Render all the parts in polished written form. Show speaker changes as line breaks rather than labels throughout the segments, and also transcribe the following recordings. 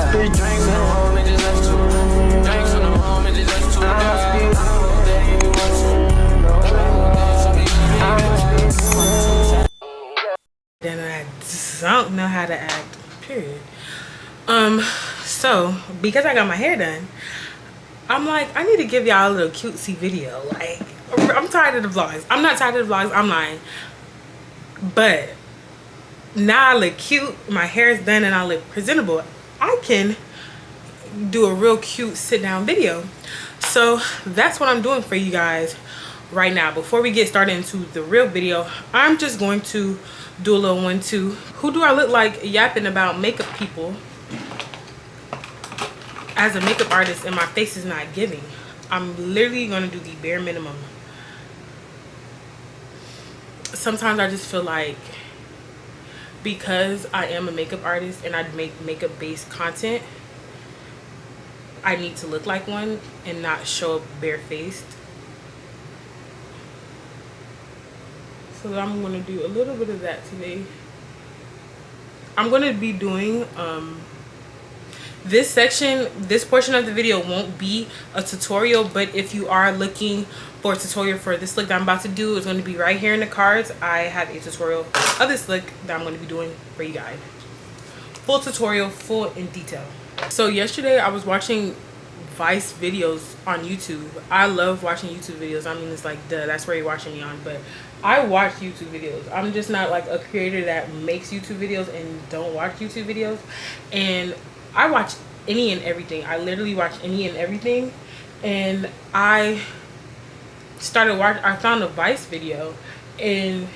Then I just don't know how to act, period. So because I got my hair done, I'm like, I need to give y'all a little cutesy video. Like, I'm tired of the vlogs. I'm not tired of the vlogs, I'm lying. But now I look cute, my hair is done, and I look presentable. I can do a real cute sit down video. So that's what I'm doing for you guys right now. Before we get started into the real video, I'm just going to do a little 1-2. Who do I look like yapping about makeup people as a makeup artist and my face is not giving? I'm literally gonna do the bare minimum. Sometimes I just feel like because I am a makeup artist and I make makeup based content, I need to look like one and not show up barefaced. So I'm going to do a little bit of that today. I'm going to be doing this portion of the video won't be a tutorial, but if you are looking for a tutorial for this look that I'm about to do, it's going to be right here in the cards. I have a tutorial of this look that I'm going to be doing for you guys. Full tutorial, full in detail. So yesterday I was watching Vice videos on YouTube. I love watching YouTube videos. I mean, it's like, duh, that's where you're watching me on, but I watch YouTube videos. I'm just not like a creator that makes YouTube videos and don't watch YouTube videos. And I watch any and everything. I literally watch any and everything. And I found a Vice video, and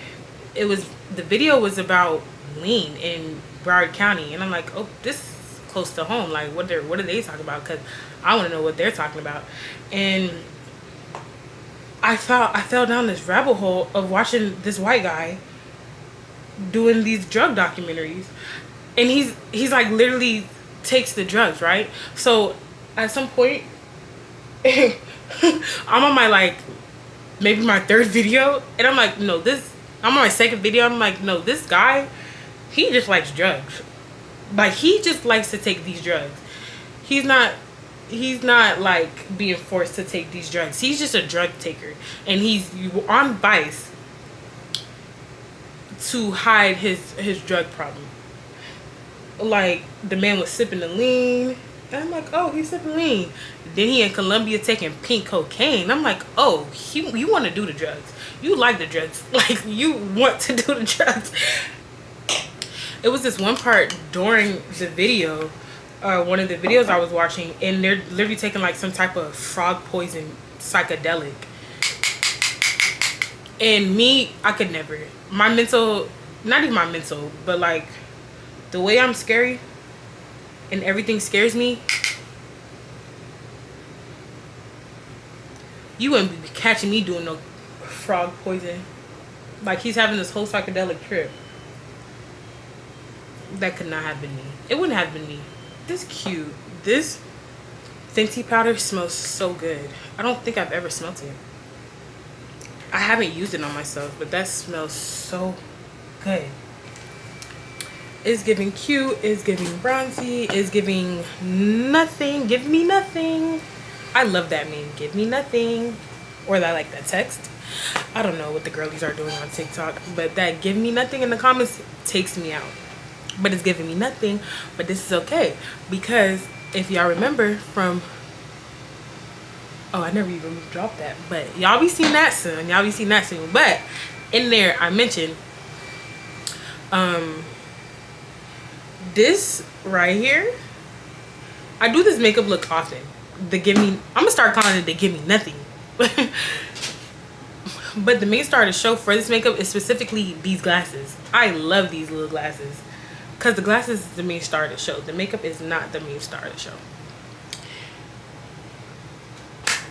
the video was about lean in Broward County, and I'm like, oh, this is close to home. Like, what are they talking about? Because I want to know what they're talking about. And I fell down this rabbit hole of watching this white guy doing these drug documentaries, and he's like literally takes the drugs, right? So at some point I'm on my like maybe my third video, and I'm like, no, I'm on my second video, I'm like, no, this guy, he just likes drugs. Like, he just likes to take these drugs. He's not like being forced to take these drugs. He's just a drug taker, and he's on Vice to hide his drug problem. Like, the man was sipping the lean, and I'm like, oh, he's sipping lean. Then he in Colombia taking pink cocaine. I'm like, oh, you want to do the drugs. You like the drugs. Like, you want to do the drugs. It was this one part during the video, one of the videos I was watching, and they're literally taking like some type of frog poison psychedelic. And me, I could never. My mental, not even my mental, but like the way I'm scary and everything scares me, you wouldn't be catching me doing no frog poison. Like, he's having this whole psychedelic trip. That could not have been me. It wouldn't have been me. This cute. This Fenty powder smells so good. I don't think I've ever smelled it. I haven't used it on myself, but that smells so good. It's giving cute. It's giving bronzy. It's giving nothing. Give me nothing. I love that meme. Give me nothing. Or that, like, that text. I don't know what the girlies are doing on TikTok, but that give me nothing in the comments takes me out. But it's giving me nothing. But this is okay, because if y'all remember from, oh, I never even dropped that, but y'all be seeing that soon. Y'all be seeing that soon. But in there I mentioned this right here. I do this makeup look often. I'm gonna start calling it the give me nothing. But the main star of the show for this makeup is specifically these glasses. I love these little glasses, because the glasses is the main star of the show. The makeup is not the main star of the show.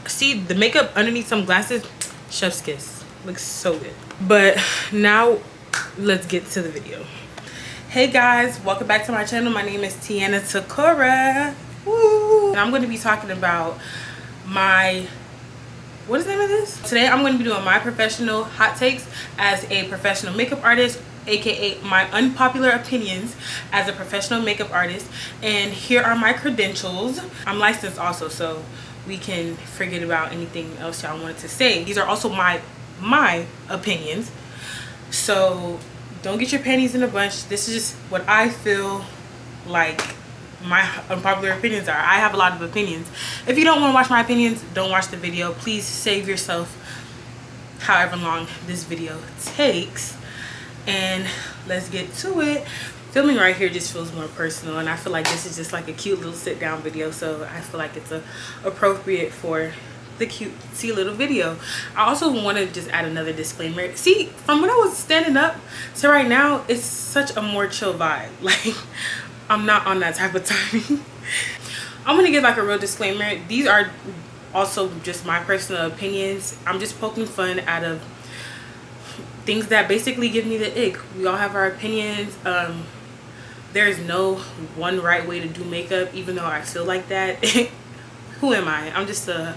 See, the makeup underneath some glasses, chef's kiss. Looks so good. But now let's get to the video. Hey guys, welcome back to my channel. My name is Touchedbytacora. Woo! And I'm going to be talking about my, what is the name of this? Today I'm going to be doing my professional hot takes as a professional makeup artist aka my unpopular opinions as a professional makeup artist, and here are my credentials. I'm licensed also, so we can forget about anything else y'all wanted to say. These are also my opinions, so don't get your panties in a bunch. This is just what I feel like my unpopular opinions are. I have a lot of opinions. If you don't want to watch my opinions, don't watch the video. Please save yourself however long this video takes, and let's get to it. Filming right here just feels more personal, and I feel like this is just like a cute little sit down video, so I feel like it's appropriate for the cutesy little video. I also want to just add another disclaimer. See, from when I was standing up to right now, it's such a more chill vibe. Like, I'm not on that type of timing. I'm gonna give like a real disclaimer. These are also just my personal opinions. I'm just poking fun out of things that basically give me the ick. We all have our opinions. There's no one right way to do makeup, even though I feel like that. Who am I? I'm just a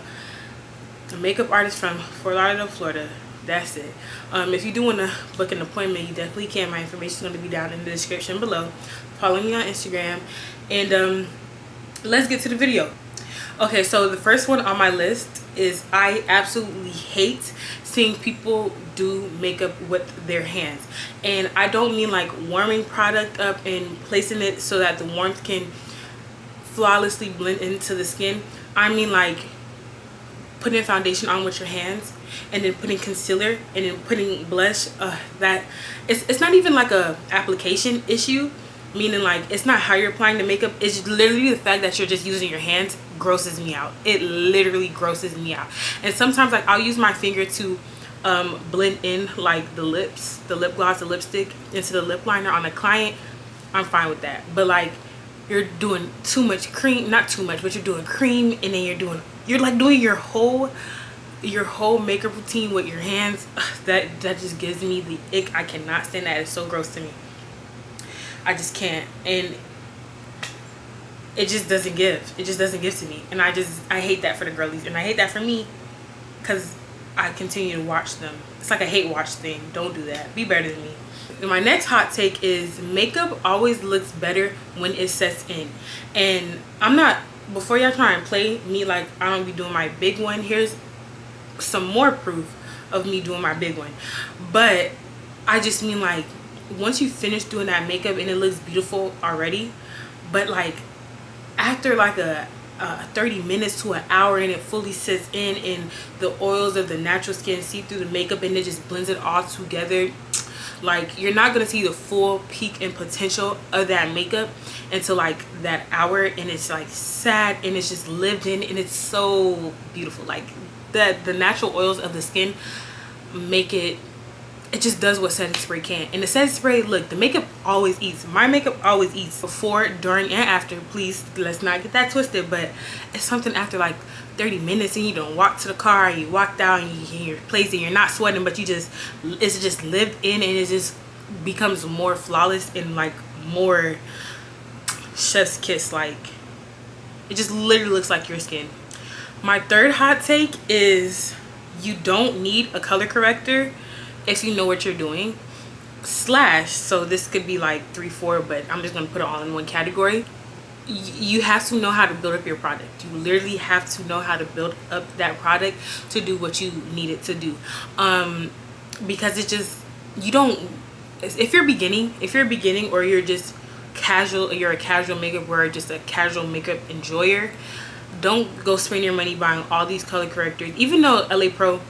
makeup artist from Fort Lauderdale, Florida. That's it. If you do want to book an appointment, you definitely can. My information is going to be down in the description below. Follow me on Instagram, and let's get to the video. Okay, so the first one on my list is I absolutely hate seeing people do makeup with their hands. And I don't mean like warming product up and placing it so that the warmth can flawlessly blend into the skin. I mean like putting foundation on with your hands, and then putting concealer, and then putting blush. That it's not even like a application issue, meaning like it's not how you're applying the makeup. It's literally the fact that you're just using your hands grosses me out. It literally grosses me out. And sometimes like I'll use my finger to blend in like the lips, the lip gloss, the lipstick into the lip liner on a client. I'm fine with that. But like you're doing too much cream, not too much, but you're doing cream, and then you're like doing your whole makeup routine with your hands. That just gives me the ick. I cannot stand that. It's so gross to me. I just can't, and it just doesn't give. It just doesn't give to me, and I hate that for the girlies, and I hate that for me, because I continue to watch them. It's like a hate watch thing. Don't do that. Be better than me. And my next hot take is makeup always looks better when it sets in. And I'm not, before y'all try and play me like I don't be doing my big one, here's some more proof of me doing my big one. But I just mean like once you finish doing that makeup and it looks beautiful already, but like after like a 30 minutes to an hour and it fully sets in and the oils of the natural skin see through the makeup and it just blends it all together, like you're not gonna see the full peak and potential of that makeup until like that hour, and it's like sad and it's just lived in, and it's so beautiful. Like the natural oils of the skin make it just does what setting spray can. And the setting spray, look, the makeup always eats. My makeup always eats before, during, and after. Please, let's not get that twisted, but it's something after like 30 minutes and you don't walk to the car and you walk down and you're placed and you're not sweating, but it's just lived in, and it just becomes more flawless and like more chef's kiss. Like it just literally looks like your skin. My third hot take is you don't need a color corrector if you know what you're doing. So this could be like 3, 4, but I'm just gonna put it all in one category. You have to know how to build up your product. You literally have to know how to build up that product to do what you need it to do. Because it just, you don't, if you're beginning or you're just casual, or you're a casual makeup wearer, just a casual makeup enjoyer, don't go spend your money buying all these color correctors. Even though LA Pro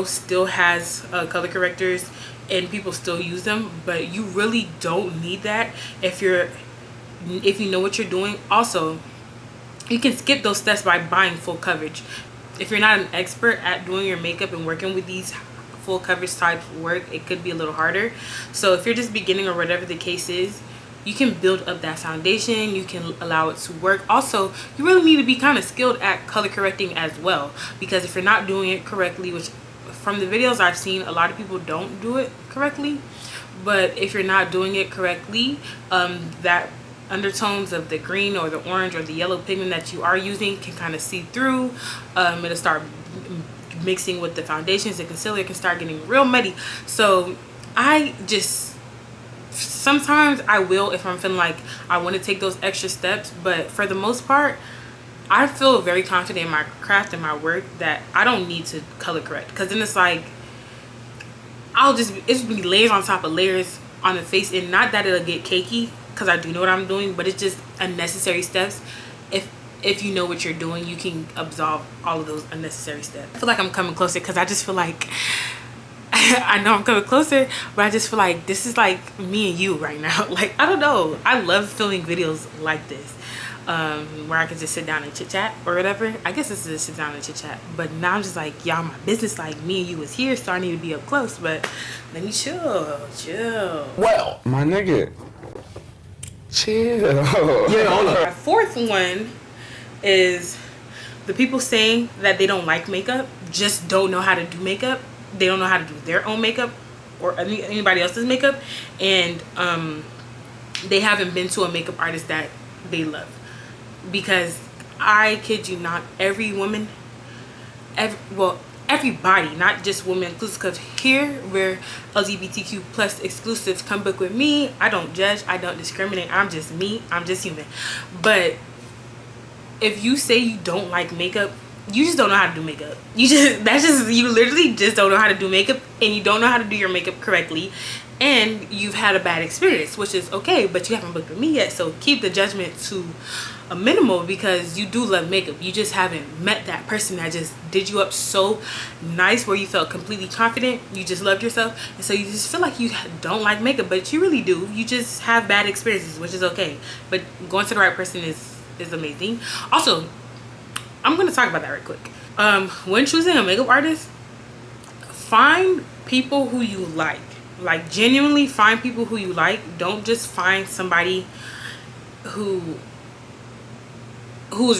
still has color correctors and people still use them, but you really don't need that if you know what you're doing. Also, you can skip those steps by buying full coverage. If you're not an expert at doing your makeup and working with these full coverage type work, it could be a little harder. So if you're just beginning or whatever the case is, you can build up that foundation. You can allow it to work. Also, you really need to be kind of skilled at color correcting as well, because if you're not doing it correctly, which from the videos I've seen, a lot of people don't do it correctly, but if you're not doing it correctly, that undertones of the green or the orange or the yellow pigment that you are using can kind of see through. It'll start mixing with the foundations. The concealer can start getting real muddy. So I just, sometimes I will if I'm feeling like I want to take those extra steps, but for the most part, I feel very confident in my craft and my work that I don't need to color correct, because then it's like it's be layers on top of layers on the face, and not that it'll get cakey because I do know what I'm doing, but it's just unnecessary steps. If you know what you're doing, you can absolve all of those unnecessary steps. I feel like I'm coming closer because I just feel like I know I'm coming closer, but I just feel like this is like me and you right now. Like, I don't know, I love filming videos like this, where I can just sit down and chit chat or whatever. I guess this is just sit down and chit chat, but now I'm just like, y'all, my business, like me and you was here, so I need to be up close. But let me chill.
Well, my nigga, chill. Yeah, hold up.
My fourth one is the people saying that they don't like makeup, just don't know how to do makeup. They don't know how to do their own makeup or anybody else's makeup, and they haven't been to a makeup artist that they love. Because I kid you not, every woman, everybody, not just women inclusive, because here we're LGBTQ plus exclusives. Come book with me. I don't judge, I don't discriminate, I'm just me, I'm just human. But if you say you don't like makeup, you just don't know how to do makeup. You literally just don't know how to do makeup, and you don't know how to do your makeup correctly, and you've had a bad experience, which is okay, but you haven't booked with me yet. So keep the judgment to a minimal, because you do love makeup. You just haven't met that person that just did you up so nice where you felt completely confident, you just loved yourself, and so you just feel like you don't like makeup, but you really do. You just have bad experiences, which is okay, but going to the right person is amazing. Also, I'm gonna talk about that right quick. When choosing a makeup artist, find people who you like genuinely find people who you like. Don't just find somebody who's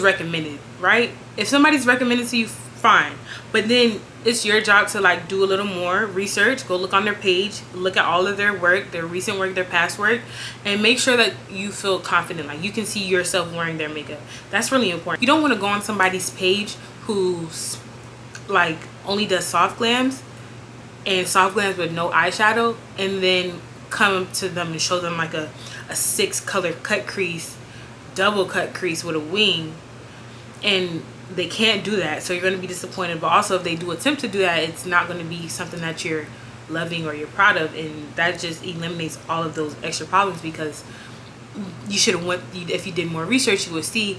recommended, right? If somebody's recommended to you, fine, but then it's your job to like do a little more research, go look on their page, look at all of their work, their recent work, their past work, and make sure that you feel confident, like you can see yourself wearing their makeup. That's really important. You don't want to go on somebody's page who's like only does soft glams with no eyeshadow, and then come to them and show them like a 6-color cut crease, double cut crease with a wing, and they can't do that, so you're going to be disappointed. But also, if they do attempt to do that, it's not going to be something that you're loving or you're proud of, and that just eliminates all of those extra problems. Because you should have went, if you did more research, you would see,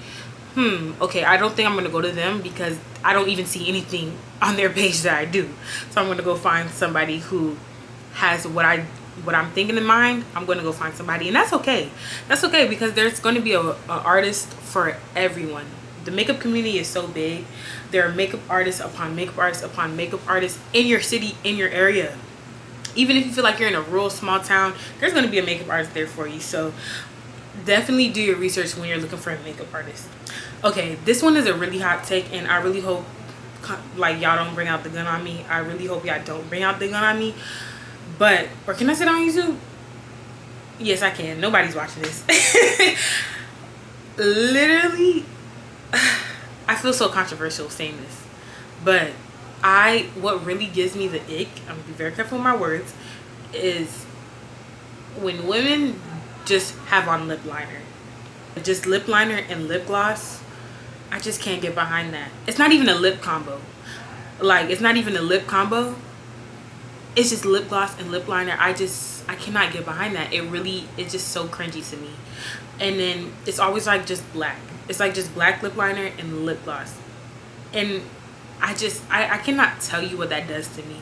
okay, I don't think I'm going to go to them because I don't even see anything on their page that I do, so I'm going to go find somebody who has what I'm thinking in mind. I'm going to go find somebody, and that's okay. That's okay, because there's going to be a artist for everyone. The makeup community is so big. There are makeup artists upon makeup artists upon makeup artists in your city, in your area. Even if you feel like you're in a rural small town, there's going to be a makeup artist there for you. So definitely do your research when you're looking for a makeup artist. Okay, this one is a really hot take, and I really hope like y'all don't bring out the gun on me. I really hope y'all don't bring out the gun on me. But, or can I say it on YouTube? Yes, I can. Nobody's watching this. Literally, I feel so controversial saying this, but what really gives me the ick, I'm gonna be very careful with my words, is when women just have on lip liner. Just lip liner and lip gloss. I just can't get behind that. It's not even a lip combo. Like, it's not even a lip combo. It's just lip gloss and lip liner. I cannot get behind that. It's just so cringy to me. And then it's always like just black. It's like just black lip liner and lip gloss. And I cannot tell you what that does to me.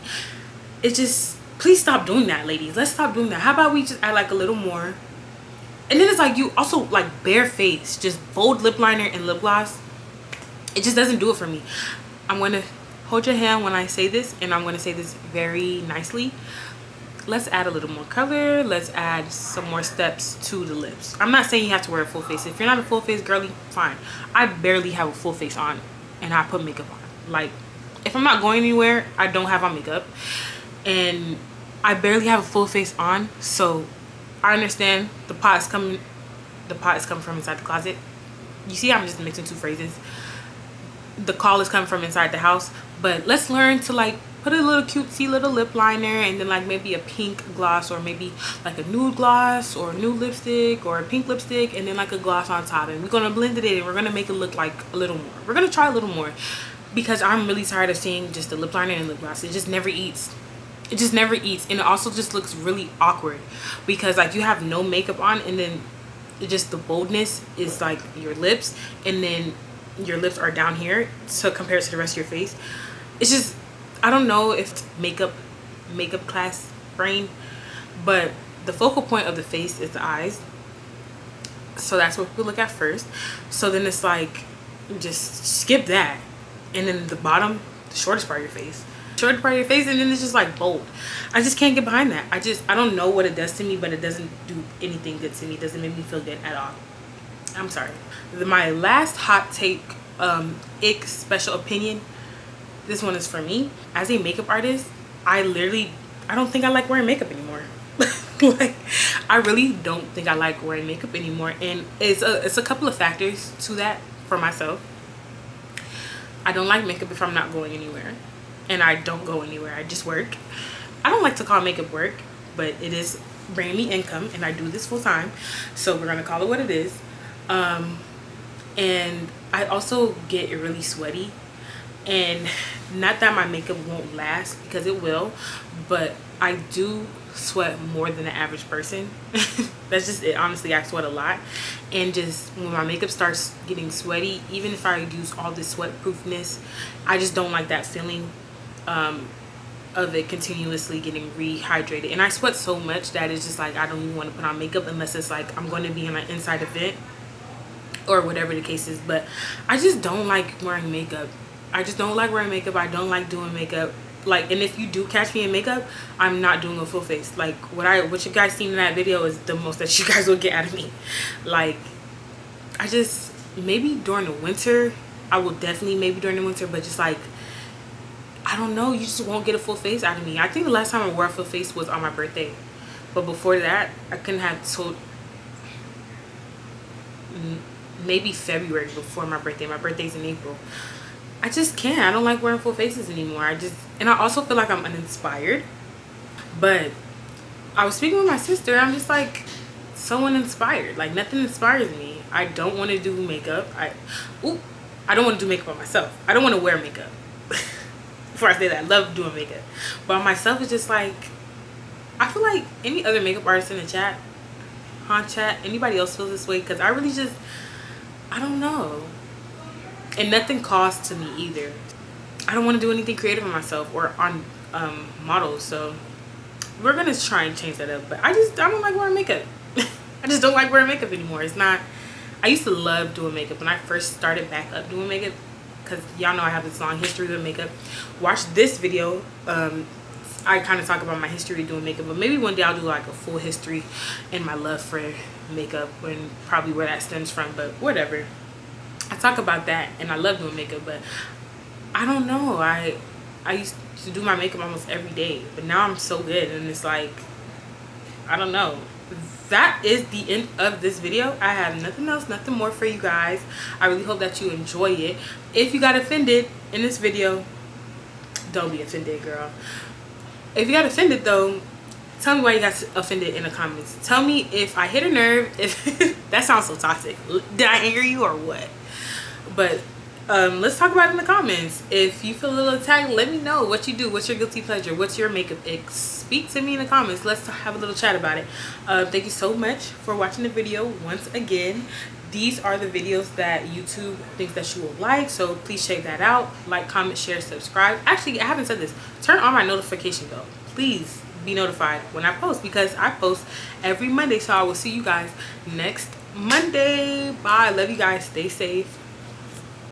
It just, please stop doing that, ladies. Let's stop doing that. How about we just add like a little more? And then it's like you also like bare face, just bold lip liner and lip gloss. It just doesn't do it for me. I'm going to hold your hand when I say this, and I'm going to say this very nicely. Let's add a little more color. Let's add some more steps to the lips. I'm not saying you have to wear a full face. If you're not a full face girly, fine. I barely have a full face on, and I put makeup on. Like, if I'm not going anywhere, I don't have on makeup, and I barely have a full face on. So I understand the pot is coming from inside the closet. You see, I'm just mixing two phrases. The call is coming from inside the house. But let's learn to like put a little cutesy little lip liner, and then like maybe a pink gloss, or maybe like a nude gloss or a nude lipstick or a pink lipstick, and then like a gloss on top, and we're gonna blend it in and we're gonna make it look like a little more. We're gonna try a little more, because I'm really tired of seeing just the lip liner and lip gloss. It just never eats. It just never eats. And it also just looks really awkward, because like you have no makeup on, and then it just, the boldness is like your lips, and then your lips are down here, so compared to the rest of your face, it's just, I don't know if it's makeup class brain, but the focal point of the face is the eyes, so that's what we look at first. So then it's like, just skip that, and then the bottom, the shortest part of your face, and then it's just like bold. I just can't get behind that. I don't know what it does to me, but it doesn't do anything good to me. It doesn't make me feel good at all. I'm sorry. My last hot take, ick special opinion, this one is for me. As a makeup artist, I don't think I like wearing makeup anymore. Like, I really don't think I like wearing makeup anymore, and it's a couple of factors to that for myself. I don't like makeup if I'm not going anywhere, and I don't go anywhere. I just work. I don't like to call makeup work, but it is bringing me income, and I do this full time, so we're gonna call it what it is. And I also get really sweaty, and not that my makeup won't last, because it will, but I do sweat more than the average person. That's just it. Honestly, I sweat a lot, and just when my makeup starts getting sweaty, even if I use all this sweat proofness, I just don't like that feeling of it continuously getting rehydrated. And I sweat so much that it's just like, I don't even want to put on makeup unless it's like I'm going to be in an inside event or whatever the case is. But I just don't like wearing makeup. I just don't like wearing makeup. I don't like doing makeup. Like, and if you do catch me in makeup, I'm not doing a full face. Like, what you guys seen in that video is the most that you guys will get out of me. Like, I just, maybe during the winter, I will definitely maybe during the winter, but just like, I don't know, you just won't get a full face out of me. I think the last time I wore a full face was on my birthday, but before that, I couldn't have told, maybe February before my birthday. My birthday's in April. I just can't. I don't like wearing full faces anymore. And I also feel like I'm uninspired. But I was speaking with my sister, and I'm just like, so uninspired. Like, nothing inspires me. I don't want to do makeup. I don't want to do makeup on myself. I don't want to wear makeup. Before I say that, I love doing makeup. But on myself, it's just like, I feel like any other makeup artist in the chat, anybody else feels this way, because I really just, I don't know. And nothing costs to me either. I don't want to do anything creative on myself or on models, so we're gonna try and change that up. But I don't like wearing makeup. I just don't like wearing makeup anymore. It's not, I used to love doing makeup when I first started back up doing makeup, because y'all know I have this long history with makeup. Watch this video. I kind of talk about my history doing makeup, but maybe one day I'll do like a full history and my love for makeup and probably where that stems from, but whatever. I talk about that, and I love doing makeup, but I don't know. I used to do my makeup almost every day, but now I'm so good, and it's like, I don't know. That is the end of this video. I have nothing else, nothing more for you guys. I really hope that you enjoy it. If you got offended in this video, don't be offended, girl. If you got offended though, tell me why you got offended in the comments. Tell me if I hit a nerve. If that sounds so toxic. Did I anger you or what? But let's talk about it in the comments. If you feel a little attacked, let me know what you do. What's your guilty pleasure? What's your makeup ick? Speak to me in the comments. Let's have a little chat about it. Thank you so much for watching the video once again. These are the videos that YouTube thinks that you will like, so please check that out. Like, comment, share, subscribe. Actually, I haven't said this. Turn on my notification bell. Please be notified when I post, because I post every Monday. So I will see you guys next Monday. Bye. Love you guys. Stay safe.